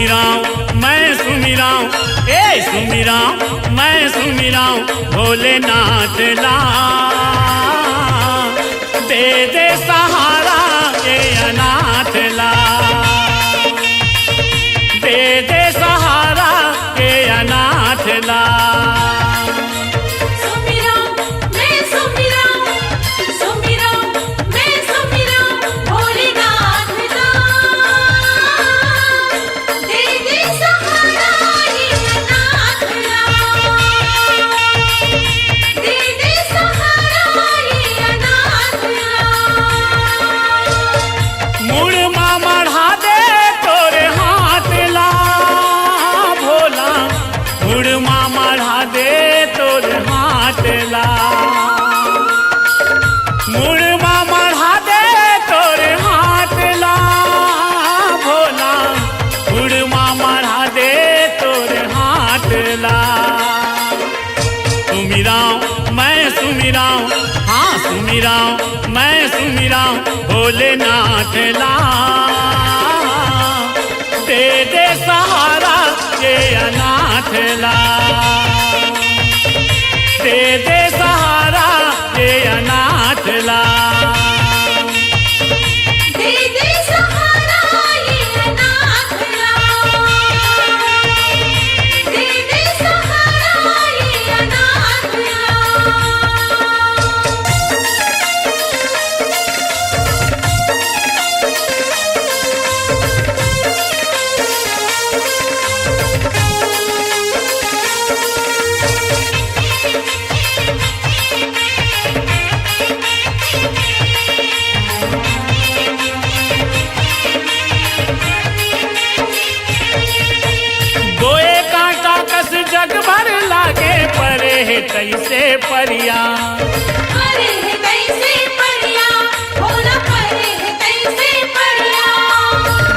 सुमिराऊं मैं सुमिराऊं, ए सुमिराऊं मैं सुमिराऊं भोलेनाथ ला। दे दे सहारा ये अनाथ ला, दे दे सहारा ये अनाथ ला। मुड़मा मढ़ा दे तोरे हाथ ला भोला, मुड़मा मढ़ा दे तोरे हाथ ला। सुमिराऊं मैं सुमिराऊं, हाँ सुमिराऊं मैं सुमिराऊं भोलेनाथ ला। दे दे सहारा ये अनाथ ला, दे दे सहारा ये अनाथ ला। दे दे सहारा ये अनाथ ला, दे दे सहारा ये अनाथ ला। जग भर लागे परे है तैसे परिया, परे है तैसे परिया भोला, परे है तैसे परिया।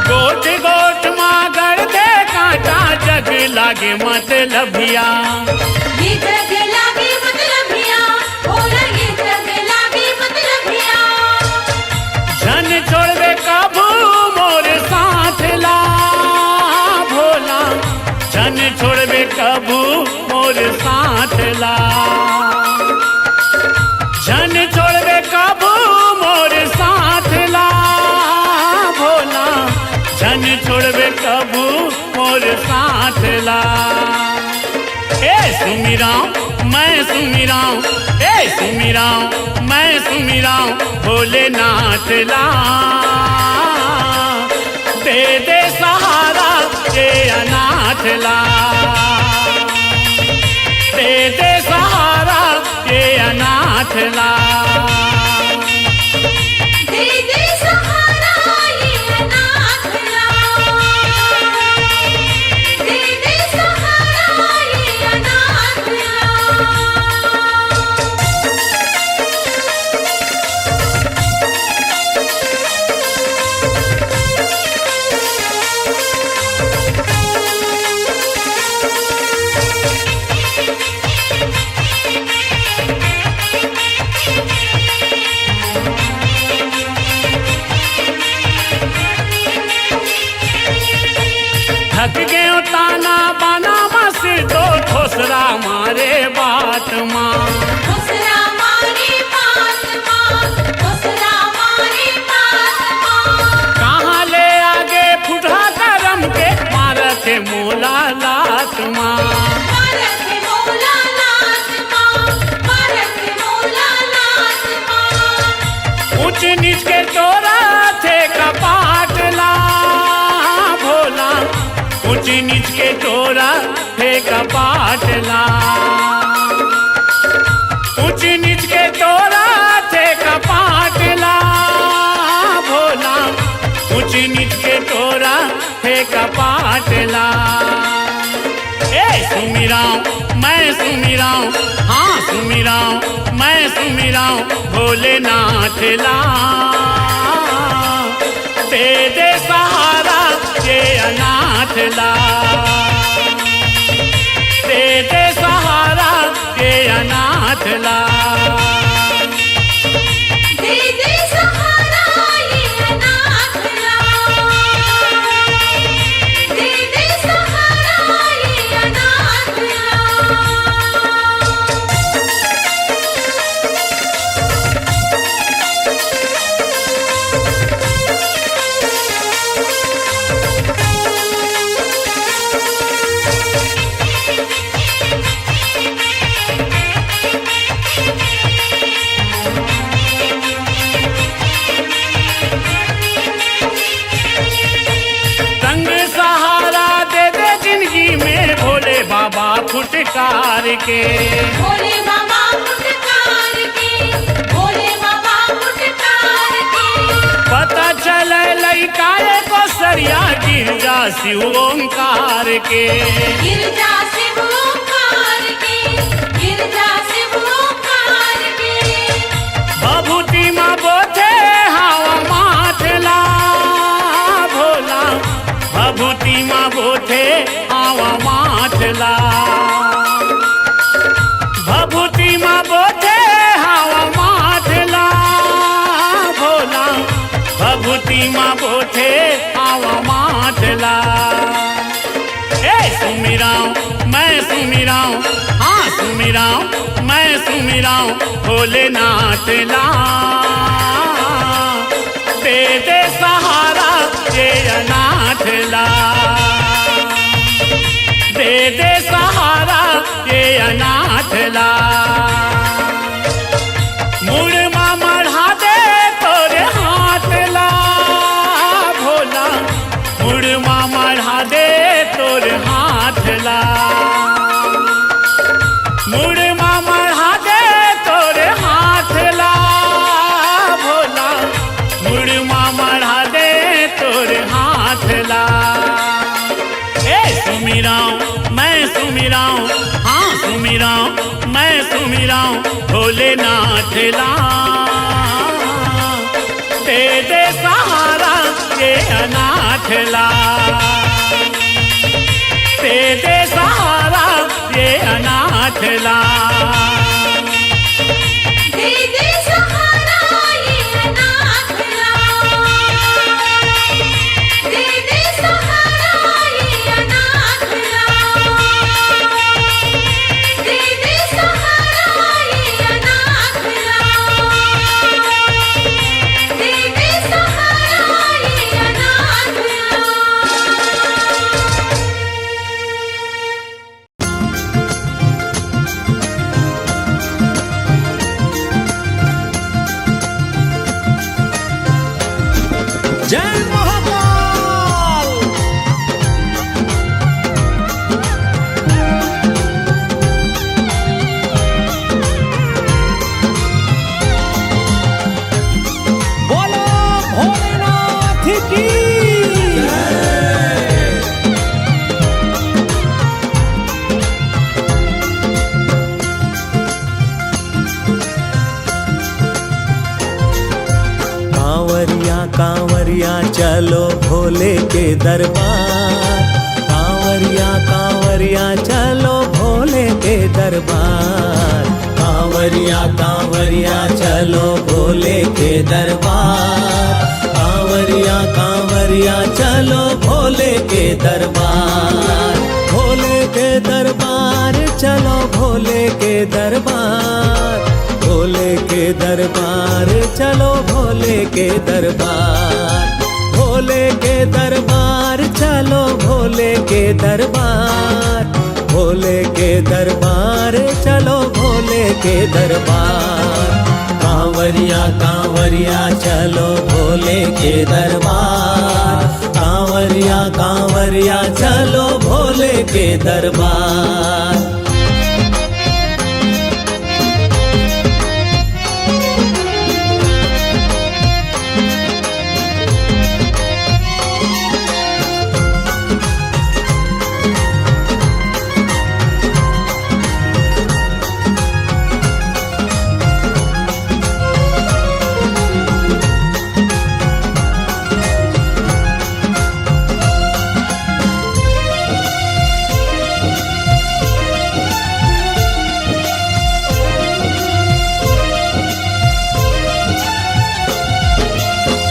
गोट गोट मागर दे कांटा जग लागे मतलबिया, ये जग लागे मतलबिया भोला, ये जग लागे मतलबिया। झन छोड़वे कबू मोर साथ ला भोला, झन छोड़वे कबू मोर साथ ला। झन छोड़वे कबू मोर साथ ला भोला, झन छोड़वे कबू मोर साथ ला। ए सुमिराऊं मैं सुमिराऊं, ए सुमिराऊं मैं सुमिराऊं भोलेनाथ ला। दे दे सहारा ये अनाथ ला, दे दे सहारा ये अनाथ ला। दे दे सहारा ये अनाथ ला, दे दे सहारा ये अनाथ ला। थक गयो ताना बाना मस तो ठोसरा मारे बात माँ, ठोसरा मारे बात माँ, ठोसरा मारे बात माँ। कहाँ ले आगे फुटा करम के मारत मोला लात माँ। मारत मोला लात माँ, मारत मोला लात माँ। ऊंच नीच के तोरा थे कपाट ला भोला, ऊंच नीच के तोरा थे कपाट ला। ऊंच नीच के तोरा थे कपाट ला भोला, ऊंच नीच के तोरा थे कपाट ला। ए सुमिराऊं मैं सुमिराऊं, हाँ सुमिराऊं मैं सुमिराऊं भोलेनाथ ला। दे दे सहारा ये अनाथ ला, दे दे सहारा ये अनाथ ला। दे दे सहारा ये अनाथ ला, दे दे फुटकार के। भोले बाबा फुटकार के, भोले बाबा फुटकार के। पता चले लइका को सरिया गिरजा शिव ओंकार के। गिरजा शिव ओंकार के, गिरजा शिव ओंकार के। भभूति माँ बोथे हवा माथला भोला, भभूति माँ बोथे हवा माथला, भभूति माँ बोथे हवा माथला भोला, भभूति माँ बोथे हवा माथला। ए सुमिराऊं मैं सुमिराऊं, हाँ सुमिराऊं मैं सुमिराऊं भोलेनाथ ला। दे दे सहारा ये अनाथ ला, दे दे सहारा ये अनाथ ला। मुड़मा मढ़ा दे तोरे हाथ ला भोला, मुड़मा मढ़ा दे तोरे हाथ ला, मुड़मा मढ़ा दे तोरे हाथ ला भोला, मुड़मा मढ़ा दे तोरे हाथ ला। ए सुमिराऊं मैं सुमिराऊं, हाँ सुमिराऊं मैं सुमिराऊं भोलेनाथ ला। दे दे सहारा ये अनाथ ला, दे दे सहारा ये अनाथ ला। दे दे सहारा ये अनाथ ला, दे दे सहारा ये अनाथ ला, दे दे सहारा ये अनाथ ला, दे दे सहारा ये अनाथ ला। जय महाकाल। बोलो भोलेनाथ की कांवरिया कांवरिया चलो भोले के दरबार, कांवरिया कांवरिया चलो भोले के दरबार, कांवरिया कांवरिया चलो भोले के दरबार, कांवरिया कांवरिया चलो भोले के दरबार, भोले के दरबार चलो भोले के दरबार, भोले के दरबार चलो भोले के दरबार, भोले के दरबार चलो भोले के दरबार, भोले के दरबार चलो भोले के दरबार, कांवरिया कांवरिया चलो भोले के दरबार, कांवरिया कांवरिया चलो भोले के दरबार।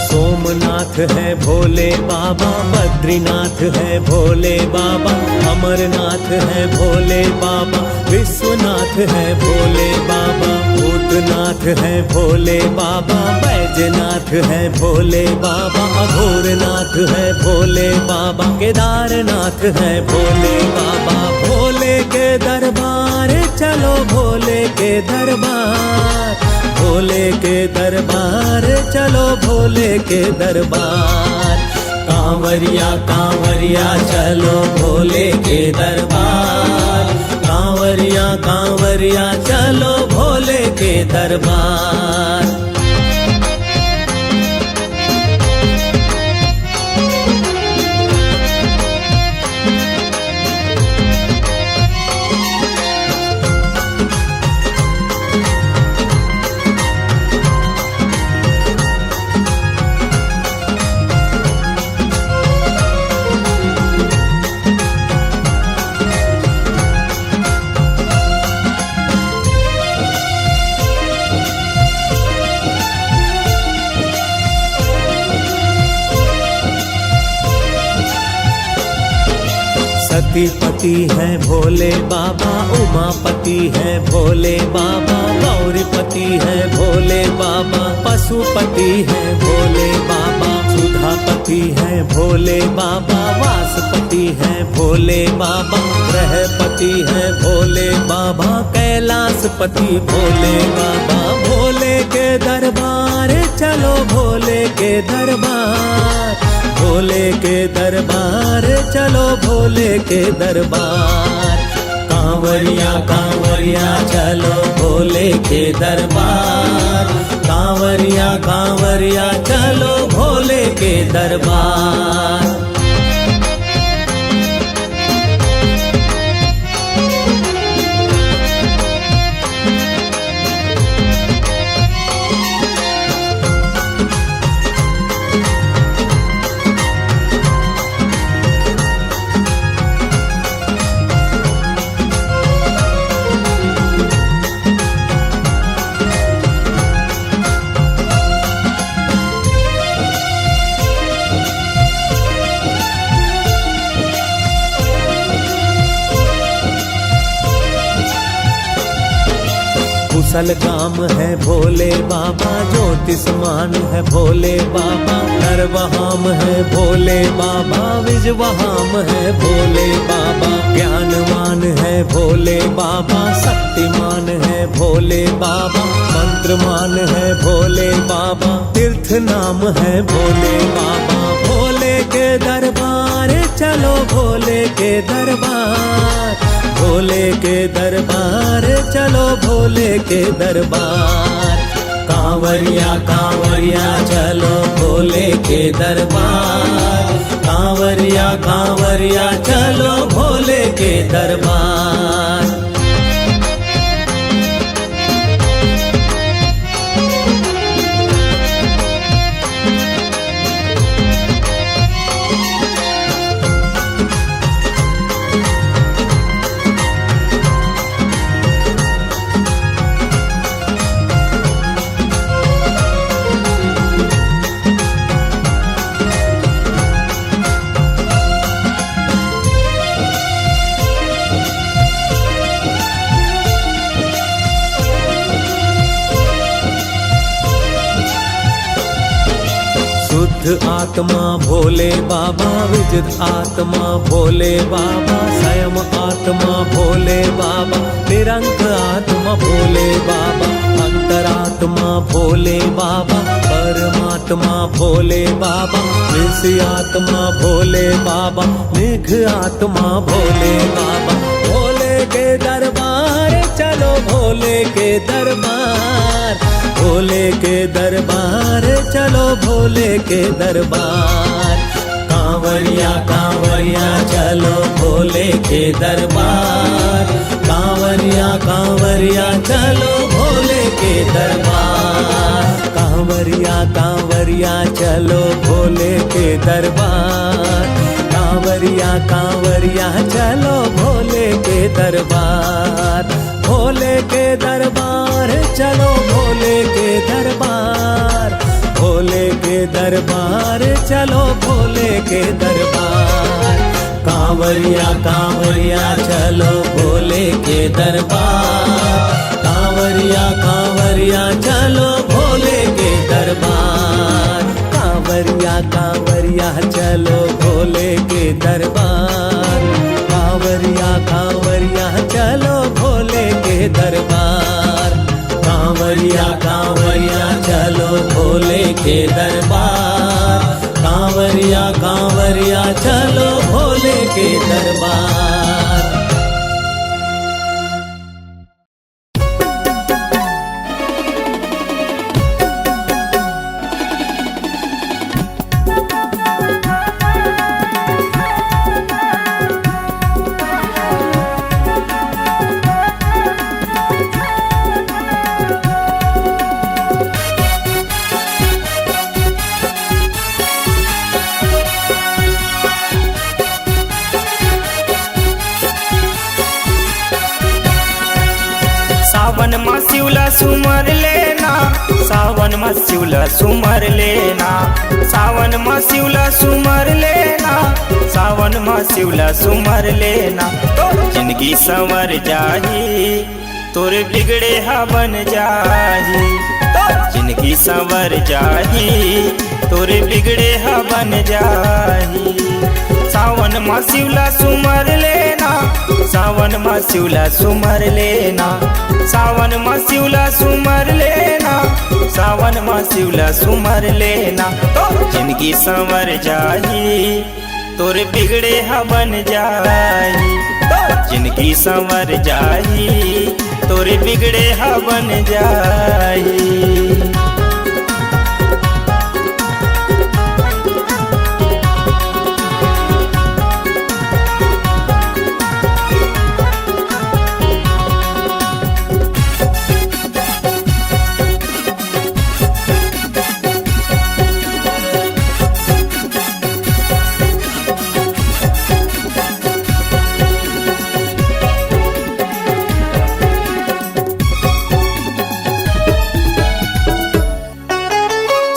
सोमनाथ है भोले बाबा, बद्रीनाथ है भोले बाबा, अमरनाथ है भोले बाबा, विश्वनाथ है भोले बाबा, भूतनाथ है भोले बाबा, बैजनाथ है भोले बाबा, अघोरनाथ है भोले बाबा, केदारनाथ है भोले बाबा, भोले के दरबार चलो भोले के दरबार, भोले के दरबार चलो भोले के दरबार, कांवरिया कांवरिया चलो भोले के दरबार, कांवरिया कांवरिया कांवरिया चलो भोले के दरबार। सतीपति है भोले बाबा, उमापति है भोले बाबा, गौरीपति है भोले बाबा, पशुपति है भोले बाबा, सुधापति है भोले बाबा, वासपति है भोले बाबा, ग्रहपति है भोले बाबा, कैलाशपति भोले बाबा। भोले के दरबार चलो भोले के दरबार, भोले के दरबार चलो भोले के दरबार। कांवरिया कांवरिया चलो भोले के दरबार, कांवरिया कांवरिया चलो भोले के दरबार। कुशल काम है भोले बाबा, ज्योतिषमान है भोले बाबा, नरवहाम है भोले बाबा, विजवहाम है भोले बाबा, ज्ञानवान है भोले बाबा, शक्तिमान है भोले बाबा, मंत्रमान है भोले बाबा, तीर्थ नाम है भोले बाबा। भोले के दरबार चलो भोले के दरबार, भोले के दरबार चलो भोले के दरबार। कांवरिया कांवरिया चलो भोले के दरबार, कांवरिया कांवरिया चलो भोले के दरबार। शुद्ध आत्मा भोले बाबा, विजित आत्मा भोले बाबा, स्वयं आत्मा भोले बाबा, निरंक आत्मा भोले बाबा, अंतरात्मा भोले बाबा, परमात्मा भोले बाबा, ऋषि आत्मा भोले बाबा, मेघ आत्मा भोले बाबा। भोले के दरबार चलो भोले के दरबार, भोले के दरबार चलो भोले के दरबार। कांवरिया कांवरिया चलो भोले के दरबार, कांवरिया कांवरिया चलो भोले के दरबार। कांवरिया कांवरिया चलो भोले के दरबार, कांवरिया कांवरिया चलो भोले के दरबार। भोले के दरबार चलो भोले के दरबार, भोले के दरबार चलो भोले के दरबार। कांवरिया कांवरिया चलो भोले के दरबार, कांवरिया कांवरिया चलो भोले के दरबार। कांवरिया कांवरिया चलो भोले के दरबार, कांवरिया कांवरिया चलो भोले के दरबार। कांवरिया कांवरिया चलो भोले के दरबार, कांवरिया कांवरिया चलो भोले के दरबार। शिवला सुमर लेना, सावन माँ शिवला सुमर लेना, सावन माँ शिवला सुमर लेना, सावन माँ शिवला सुमर लेना। तो जिंदगी संवर जाही, तोरे बिगड़े हा बन जाही। तो जिंदगी संवर जाही, तोरे बिगड़े हा बन जाही। सावन माँ शिवला सुमर लेना, सावन माँ शिवला सुमर लेना, सावन माँ शिवला सुमर लेना, सावन माँ शिवला सुमर लेना। तो जिंदगी संवर जाही, तोरे बिगड़े हा बन जाही। तो जिंदगी संवर जाही, तोरे बिगड़े हा बन जाही।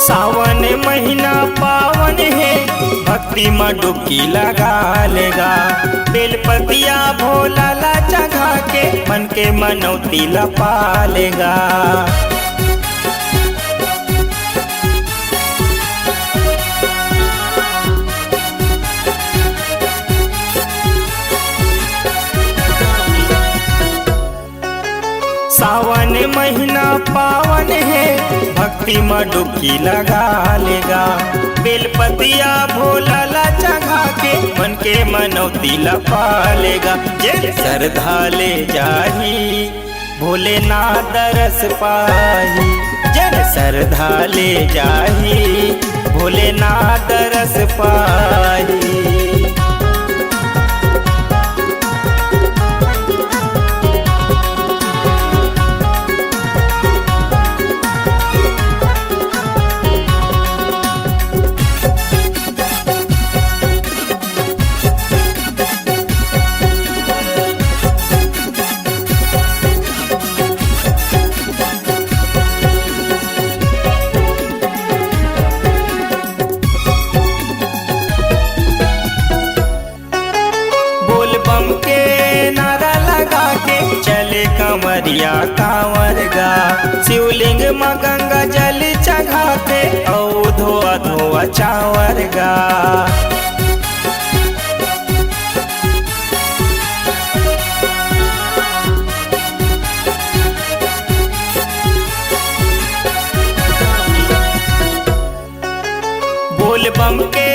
सावन महीना पावन है, भक्ति में डुबकी लगा लेगा। बेलपतिया भोला ला जगा के मन के मनौती लपा लेगा। सावन महीना पावन है, भक्ति में डुबकी लगा लेगा। बेलपतिया भोला ला जगा के मन के मनौती लपा लेगा। जे श्रद्धा ले जाही, भोलेनाथ दरस पाही। जन श्रद्धा ले जाही, भोलेनाथ दरस पाही। कंवरिया कांवर गा, शिवलिंग में गंगा जल चढ़ाते, औ धोआ धोआ चावर गा। बोल बम के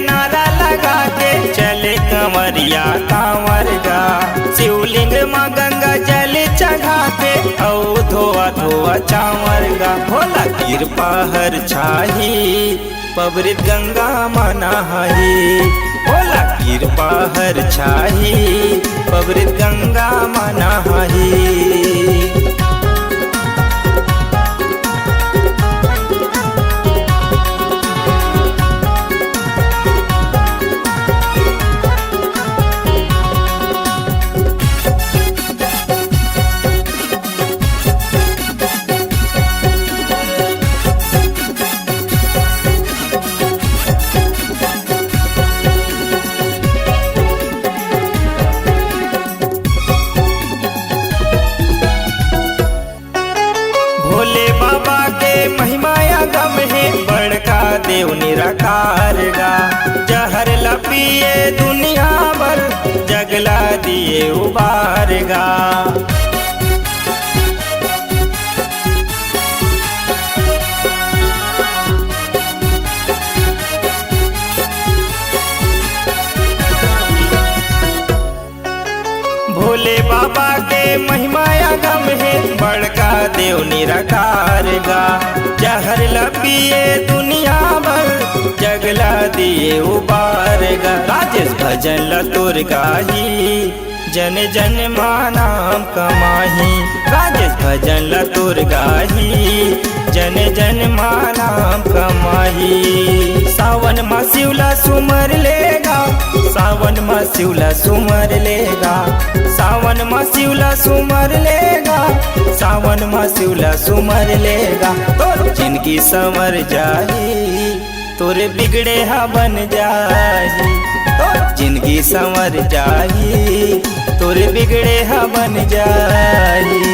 नारा लगा के चले कंवरिया कांवर गा, शिवलिंग में गंगा जल चढ़ाते, औ धोआ धोआ चावर गा। भोला कृपा हर छाही, पवित्र गंगा मनाही। भोला कृपा हर छाही, पवित्र गंगा मनाही। भोले बाबा के महिमाया गम है, बड़का देव निराकार गा। जहर लपिए दुनिया भर, जगला दिए उबार गा। भोले बाबा के महिमाया गम है, बड़का देव निराकार गा। जहर लपिए दुनिया भर, जगला दिए उबार गा। राजेश भजन लतुर गाही, जन जन मानाम कमाही। राजेश भजन लतुर गाही, जन जन मानाम कमाही। सावन माँ शिवला सुमर लेगा, सावन माँ में शिवला सुमर लेगा, सावन में शिवला सुमर लेगा, सावन में शिवला सुमर लेगा। तोर जिंदगी संवर जाही, तोरे बिगड़े हा बन जाही, तोर जिंदगी संवर जाही, तोरे बिगड़े हा बन जाही।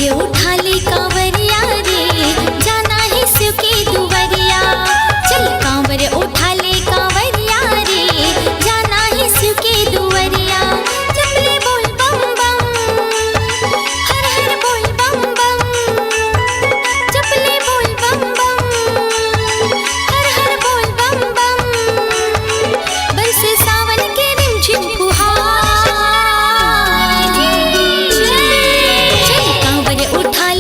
ये उठा ले कांवरिया रे जाना है शिव के दुवरिया। चल कांवर उठा ले कांवरिया रे जाना है शिव के दुवरिया। चपले बोल बम बम हर हर बोल बम बम। चपले बोल बम बम हर हर बोल बम बम। बरसे सावन के रिमझिम फुहार। चल कांवर उठा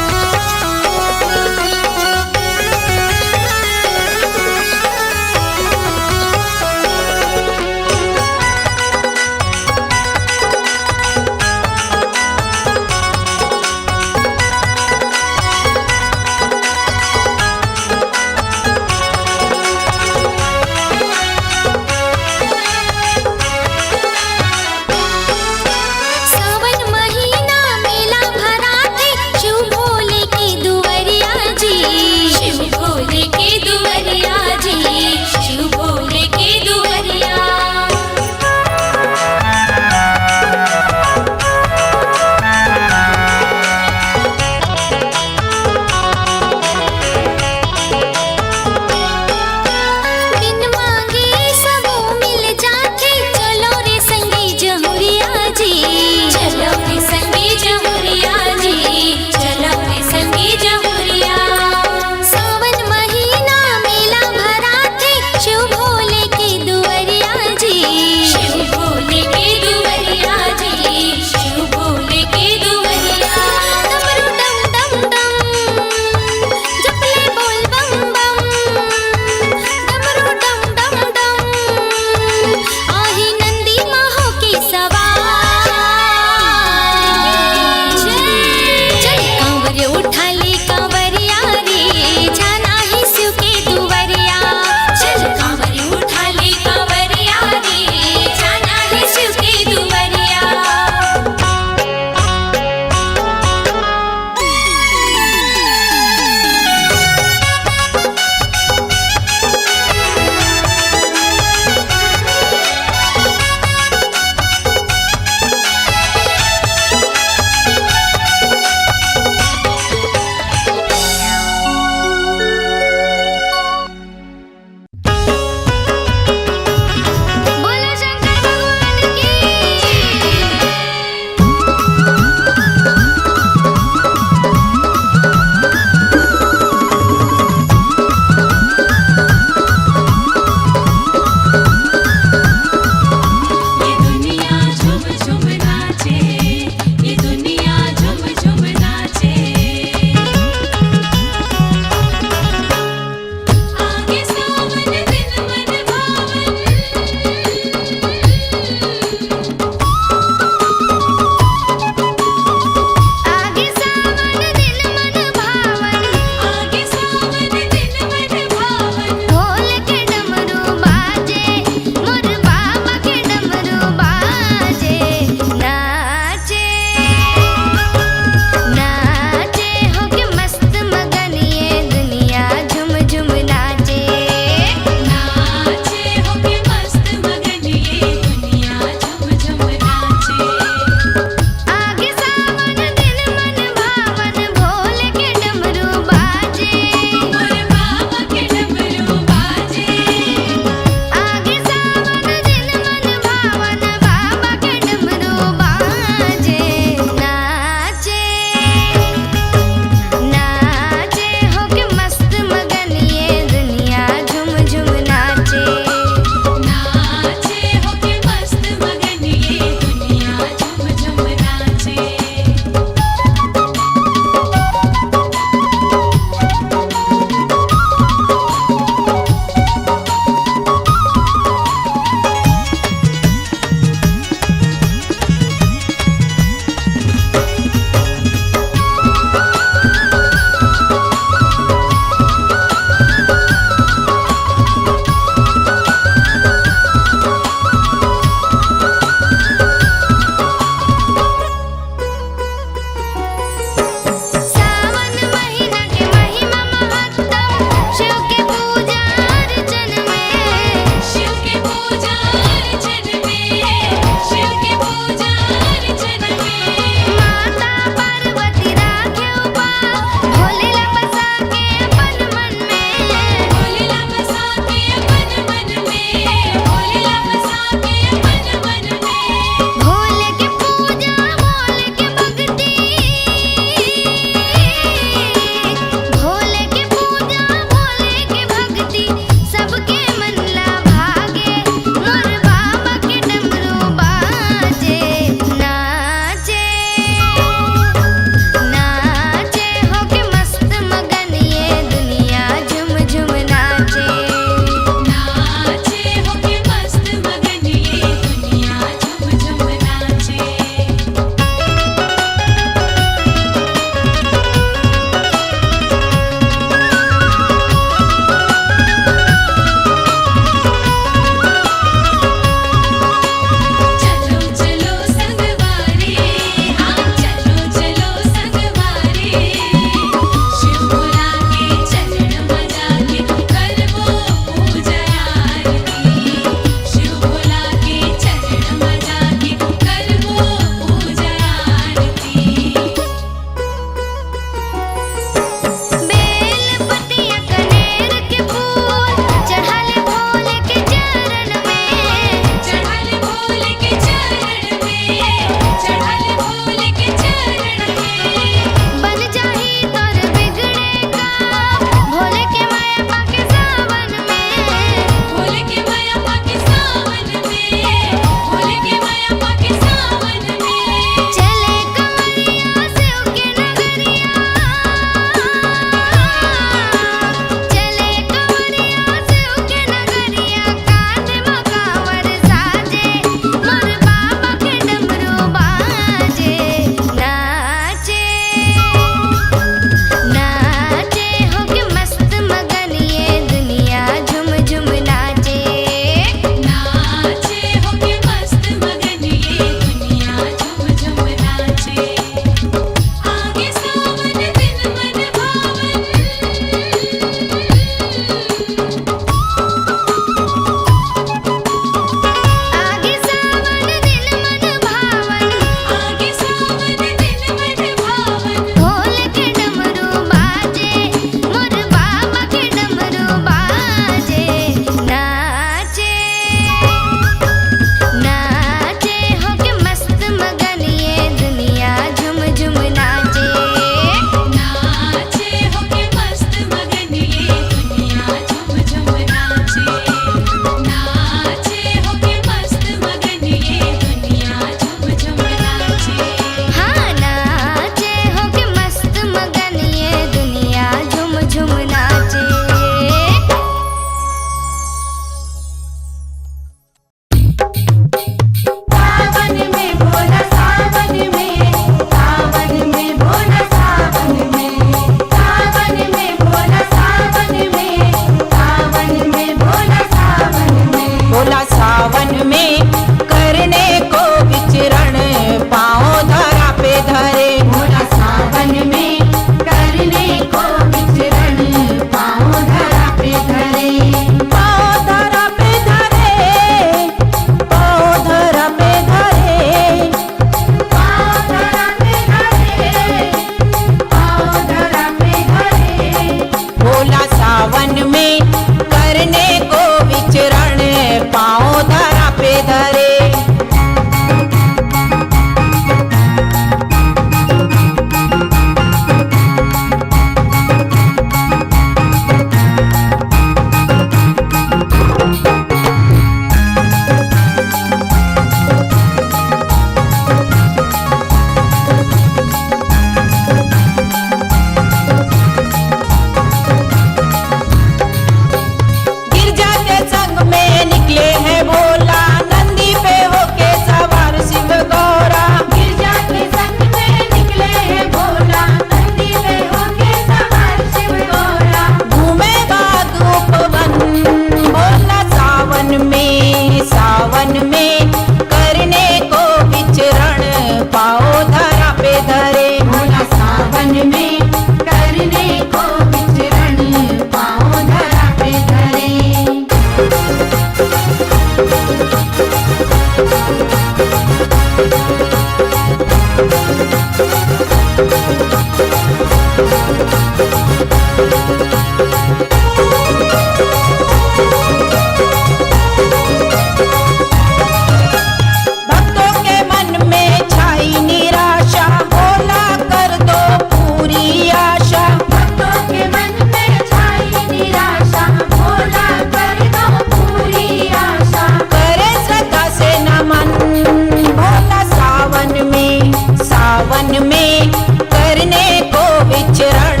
में करने को विचरण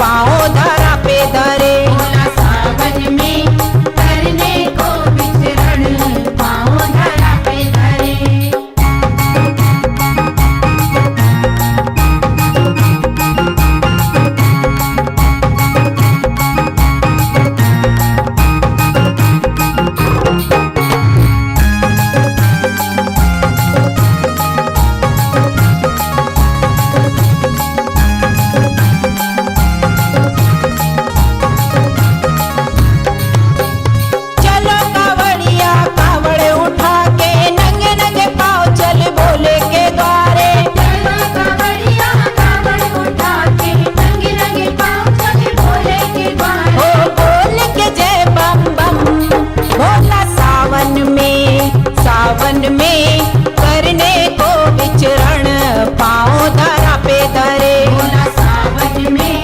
पाँव धरा पे धरे। भोला सावन में करने को विचरण पाँव धरा पे धरे। चलो कावड़िया कावड़ उठा के नंगे नंगे पाँव चल भोले के द्वारे। चलो कावड़िया कावड़ उठा के नंगे नंगे पाँव चले भोले के द्वारे। ओ बोल के जय बम बम भोला सावन में करने को विचरण पाँव धरा पे धरे। भोला सावन में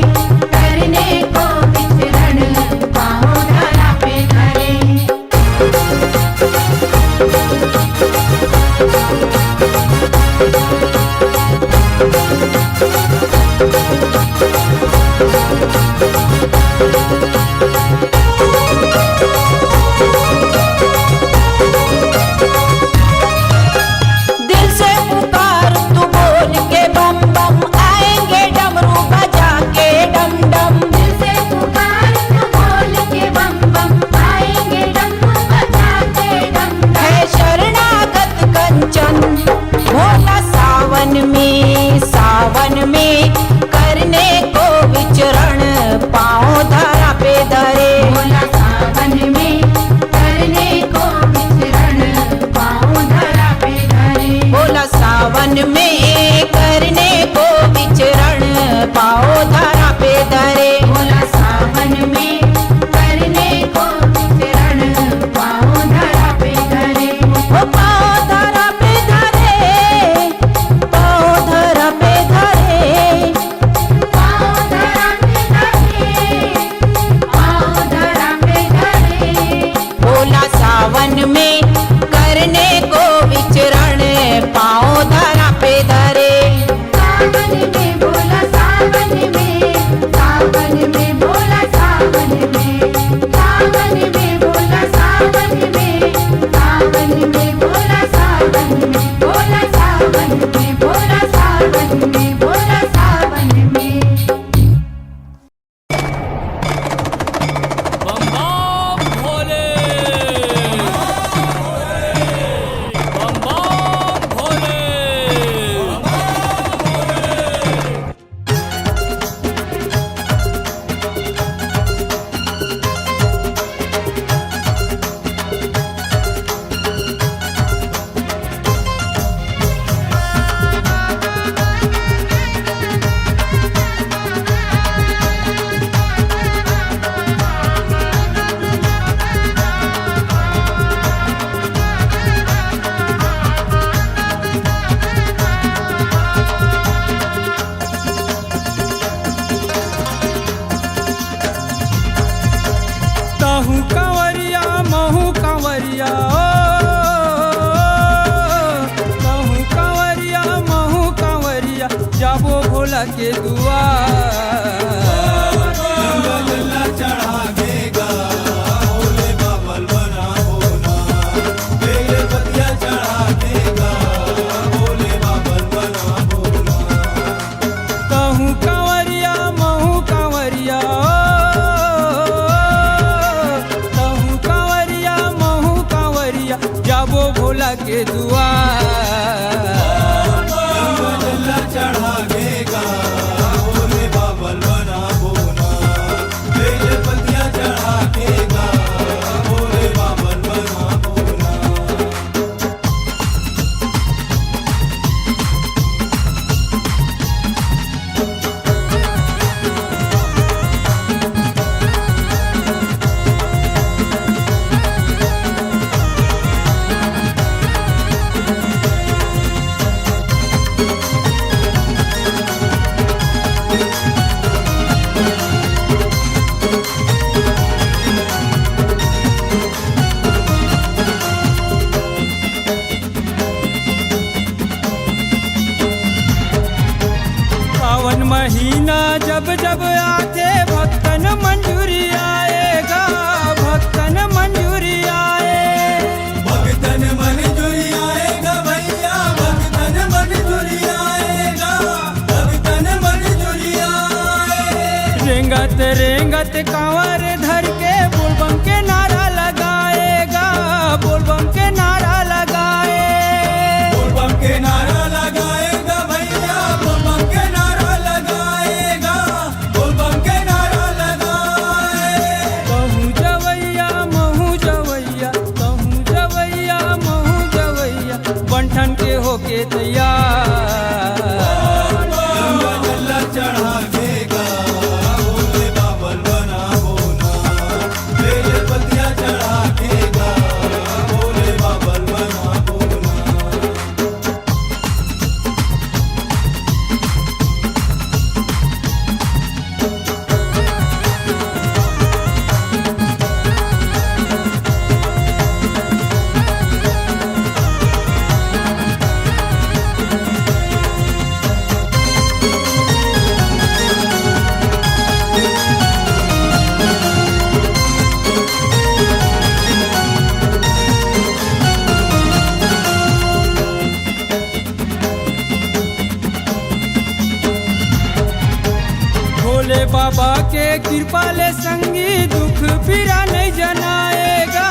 करने को विचरण पाँव धरा पे धरे। दिल से पुकार तू बोल के बम बम आएंगे डमरू बजा के डम डम। दिल से पुकार तो बोल के बम बम आएंगे डमरू बजा के डम डम। है शरणागत कंचन भोला सावन में करने को विचरण पाँव धरा पे धरे। भोला सावन में करने को विचरण पाँव धरा पे धरे। भोला सावन में करने को विचरण पाँव धरा पे धरे। भोला सावन में करने को विचरण पाँव धरा पे धरे। ओ पाँव धरा पे धरे, पाँव धरा पे धरे। पाँव धरा पे धरे, पाँव धरा पे धरे। भोला सावन में करने को विचरण पाँव धरा पे धरे। सावन में भोला सावन में, सावन में भोला सावन में, सावन में भोला सावन में, सावन में भोला सावन में, भोला सावन में, भोला सावन में, भोला सावन में। बम बम भोले, बम बम भोले। ताहू कंवरिया महू कंवरिया ताहू कंवरिया महू कंवरिया जाबो भोला के दुआर। ताहू कंवरिया महू कंवरिया ताहू कंवरिया महू कंवरिया जाबो भोला के दुआर। जब जब आते भक्तन मंजूरी आएगा, भक्तन मंजूरी आए, भक्तन मंजूरी आएगा भैया, भक्तन मंजूरी आएगा, भक्तन मंजूरी आए। रेंगत रेंगत कांवर धर के बोलबम के नारा लगाएगा, बोलबम के नारा लगाए, बोलबम के नारा लगाएगा भैया, बोलबम के नारा लगाएगा, बोलबम के नारा लगाए। कहूँ जवैया महू जवैया, कहूँ जवैया महू जवैया, बंठन के होके तैयार। गंगा जल्ला चढ़ा देगा, भोले बाबल बना बोना, बेल पतिया चढ़ा देगा, भोले बाबल बना बोना। भोले बाबा के कृपा ले संगी दुख पीरा नहीं जनाएगा,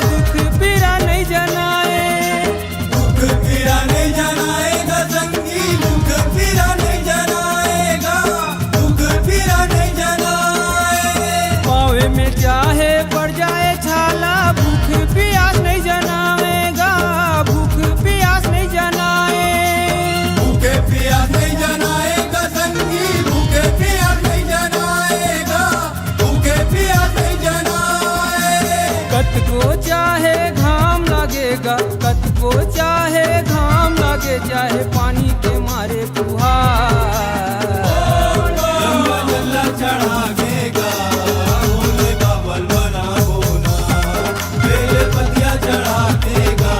दुख पीरा नहीं जनाए, दुख पीरा नहीं जनाएगा संगी, दुख पीरा नहीं जनाएगा, दुख पीरा नहीं जनाए। पावे में चाहे पड़ जाए छाला, भूख प्यास नहीं जनाएगा, भूख प्यास नहीं जनाए, भूखे प्यास नहीं जनाएगा संगी, भूखे प्यास नहीं जनाएगा, भूखे प्यास नहीं जनाए। कत को चाहे घाम लगेगा, कत को चाहे घाम लगे, चाहे पानी के मारे फुहार। गंगा जल्ला चढ़ा देगा, भोले बाबल बना बोना, बेल पतिया चढ़ा देगा,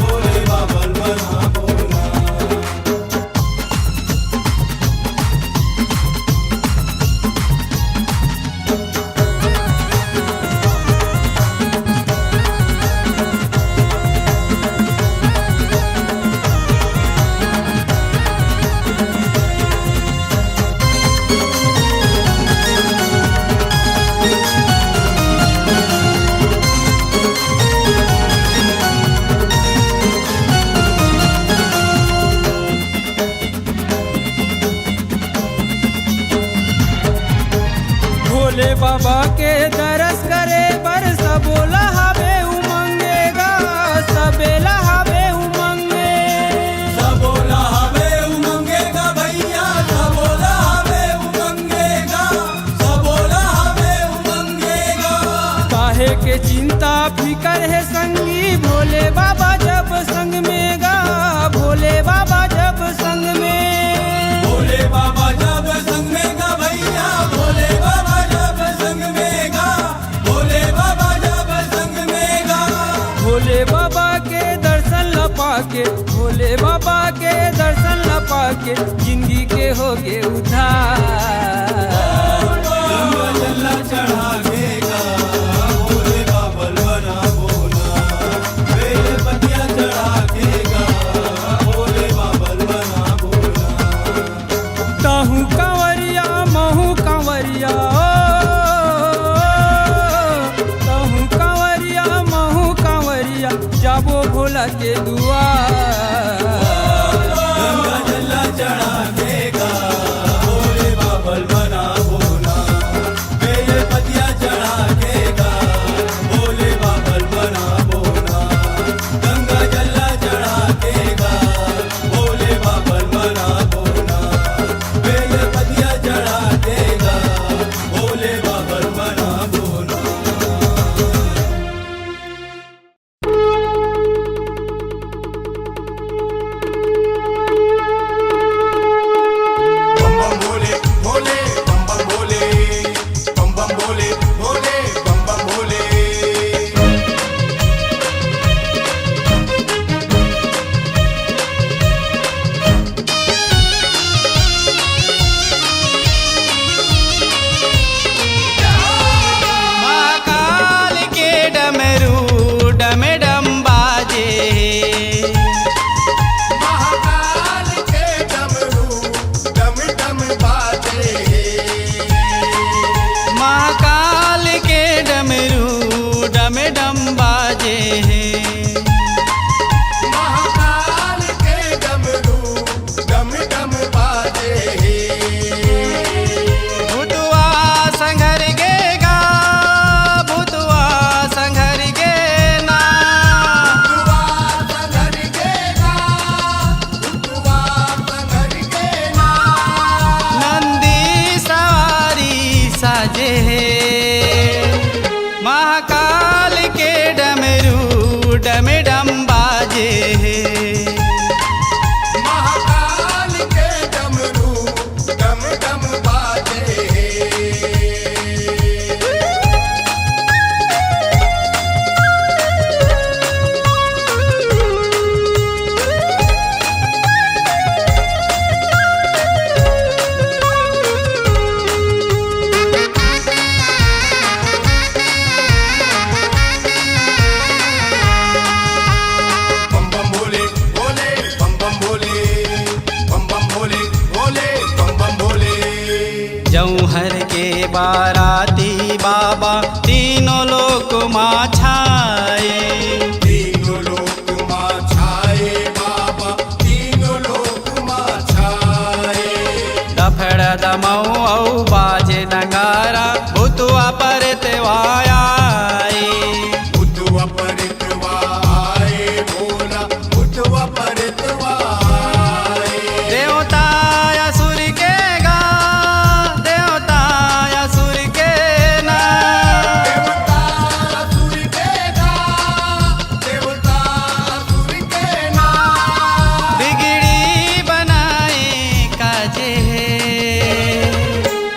भोले बाबल बना बोना। भोले बाबा के दरस करे बर सबोला हवे उमंगेगा, सबेला हवे उमंगे, सबोला हवे उमंगेगा भैया, सबोला हवे उमंगेगा, सबोला हवे उमंगेगा। काहे के चिंता फिकर है संगी, भोले बाबा जब संग में गा, भोले बाबा जब संग में, भोले बाबा जब संग में गा भैया, भोले बाबा जब संग में गा, भोले बाबा जब संग में गा। भोले बाबा के दर्शन ल पाके, भोले बाबा के दर्शन ल पाके, जिंदगी के होगे उद्धार। गंगा जल्ला चढ़ा देगा, भोले बाबल बना बोना, बेल पतिया चढ़ा देगा, भोले बाबल बना बोना। ताहू कांवरिया महू कांवरिया, ताहू कांवरिया महू कांवरिया, जाबो भोला के दुआर। गंगा जल्ला चढ़ा देगा, भोले बाबल बना बोना, बेल पतिया चढ़ा देगा, भोले बाबल बना बोना। गंगा जल्ला चढ़ा देगा, भोले बाबल बना बोना, बेल पतिया चढ़ा देगा, भोले बाबल बना बोना। जौहर के बाराती बाबा तीनों लोक माँ छाए। तीनों लोक माँ छाए बाबा, तीनों लोक माँ छाए। डफड़ दमऊ बाजे नगारा भूतवा पर तेवाए। भूतवा परतवा आए भोला, भूतवा परतवा आए। देवता असुर के गा, देवता असुर के ना। देवता असुर के गा, देवता असुर के ना। बिगड़ी बनाए काजे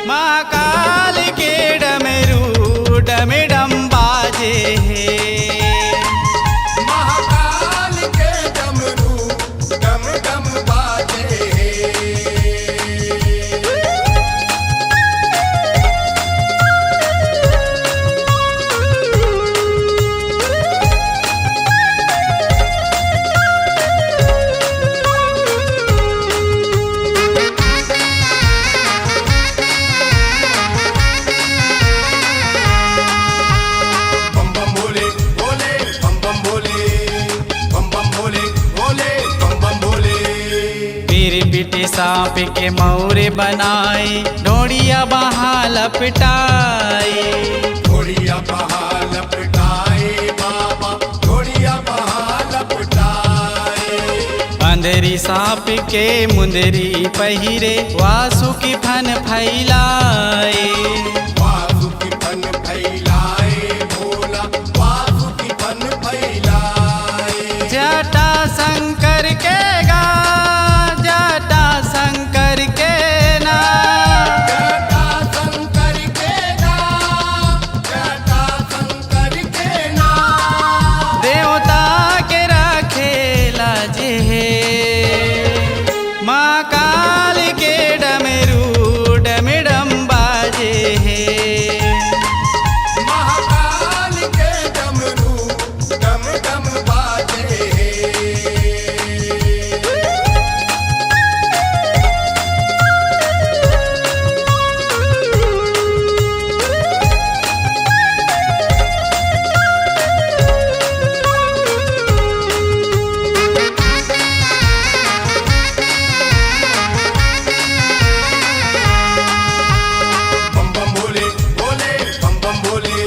महाकाल के डमरू डमिडम बाजे। महाकाल के डमरू डम डम बाजे। बम बम भोले भोले, बम बम भोले, बम बम भोले भोले, बम बम भोले। पीर पिटे सांप के मौरे बनाए ढोड़िया बहा लपटाए। घोड़िया बहा लपटाए बाबा, घोड़िया बहा लपटाए। अंधेरी सांप के मुंदरी पहिरे वासुकी फन फैलाए। वासुकी फन फैलाए भोला, वासुकी फन फैलाए। जटा शंकर के गा, जटा शंकर के ना। जटा शंकर के ना, जटा शंकर के ना। देवता के राखे लाजे माँ काल के डमरू डमिडम बाजे। महाकाल के डमरू डम डम बाजे। बम बम भोले भोले, बम बम भोले,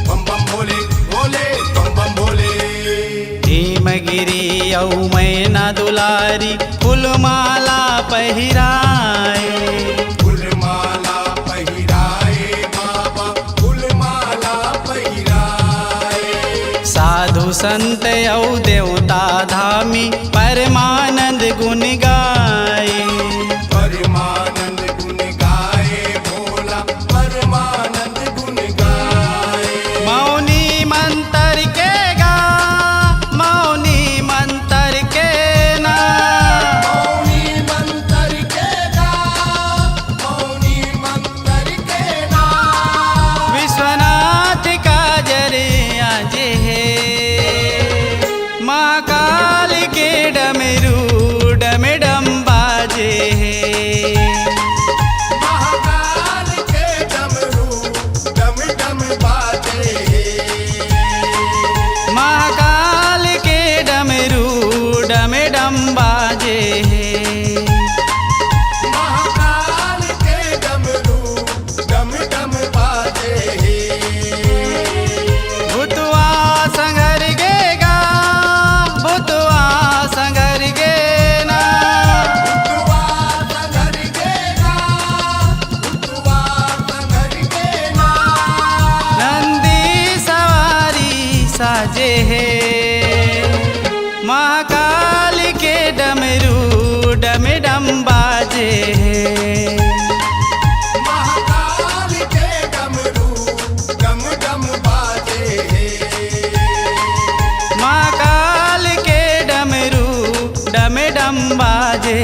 बम बम भोले भोले, बम बम भोले। हिमगिरी औ मैना दुलारी फूलमाला पहिराए। फूलमाला पहिराए बाबा, फूलमाला पहिराए। साधु संत औ देवता धामी परमानंद गुण गाए। परमानंद गुण गाए भोला, परमानंद गुण गाए। मौनी मंत्र के गा, मौनी मंत्र के ना। मौनी मंत्र के गा, मौनी मंत्र के ना। विश्वनाथ का जरे आजे महाकाल के डमरू डमिडम बाजे। महाकाल के डमरू डम डम बाजे। महाकाल के डमरू डमिडम बाजे। महाकाल के डमरू डम डम बाजे। भूतवा संगर गे गा, भूतवा संगर गे ना। भूतवा संगर के गा, भूतवा संगर के ना। नंदी सवारी साजे महाकाल के डमरू डमिडम बाजे। महाकाल के डमरू डम डम बाजे। महाकाल के डमरू डमिडम बाजे।